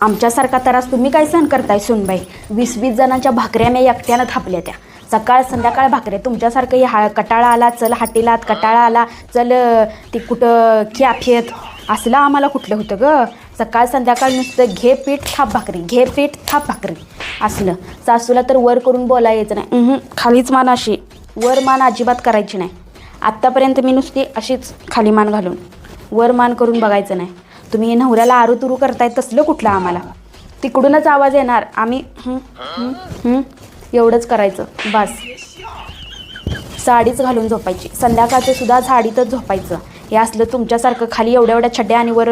आमच्यासारखा त्रास तुम्ही काय सहन करताय सुनबाई? 20-20 जणांच्या भाकऱ्या मी एकट्यानं थापल्या त्या. सकाळ संध्याकाळ भाकऱ्या. तुमच्यासारखं कटाळा आला चल हाटीलात, कटाळा आला चल ती कुठं कॅफेत, असलं आम्हाला कुठलं होतं ग? सकाळ संध्याकाळ नुसतं घे पीठ थाप भाकरी, घे पीठ थाप भाकरी असलं. सासूला तर वर करून बोला यायचं नाही. खालीच मान अशी, वर मान अजिबात करायची नाही. आत्तापर्यंत मी नुसती अशीच खाली मान घालून, वर मान करून बघायचं नाही. तुम्ही नवऱ्याला आरूतुरू करताय तसलं कुठलं आम्हाला? तिकडूनच आवाज येणार, आम्ही एवढंच करायचं बस. साडीच घालून झोपायची, संध्याकाळचं सुद्धा साडीतच झोपायचं. हे असलं तुमच्यासारखं खाली एवढ्या एवढ्या छड्या आणि वर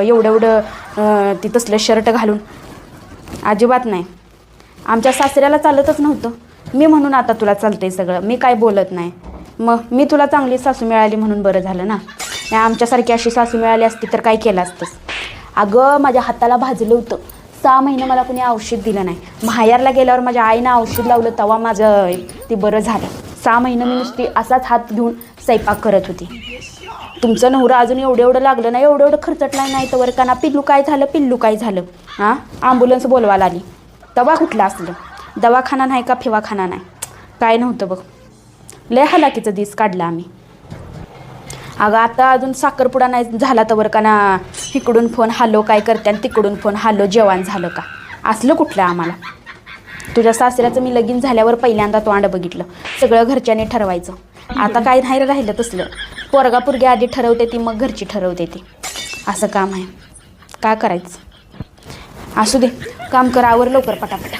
एवढं ती तसलं शर्ट घालून अजिबात नाही. आमच्या सासऱ्याला चालतच नव्हतं, मी म्हणून आता तुला चालतंय सगळं. मी काय बोलत नाही. मग मी तुला चांगली सासू मिळाली म्हणून बरं झालं ना. आमच्यासारखी अशी सासू मिळाली असती तर काय केलं असतंस? अगं माझ्या हाताला भाजलं होतं. 6 महिने मला कुणी औषध दिलं नाही. माहेरला गेल्यावर माझ्या आईनं औषध लावलं तेव्हा माझं ते बरं झालं. 6 महिने मी नुसती असाच हात घेऊन स्वयंपाक करत होती. तुमचं नवरा अजून एवढं लागलं नाही, एवढं खर्चटला नाही तर का ना पिल्लू काय झालं, पिल्लू काय झालं, हां ॲम्ब्युलन्स बोलवायला आली. तवा कुठलं असलं? दवाखाना नाही का फिवाखाना नाही, काय नव्हतं बघ. लय हलाकीचं दिस काढलं आम्ही. अगं आता अजून साखरपुडा नाही झाला तर का ना इकडून फोन हॅलो काय करते आणि तिकडून फोन हॅलो जेवण झालं का, असलं कुठलं आम्हाला? तुझ्या सासऱ्याचं मी लगीन झाल्यावर पहिल्यांदा तोंड बघितलं. सगळं घरच्यांनी ठरवायचं. आता काय नाही राहिलं तसलं. पोरगा पोरगी आधी ठरवते ती, मग घरची ठरवते ती. असं काम आहे, काय करायचं? असू दे, काम कर, आवर लवकर पटापटा.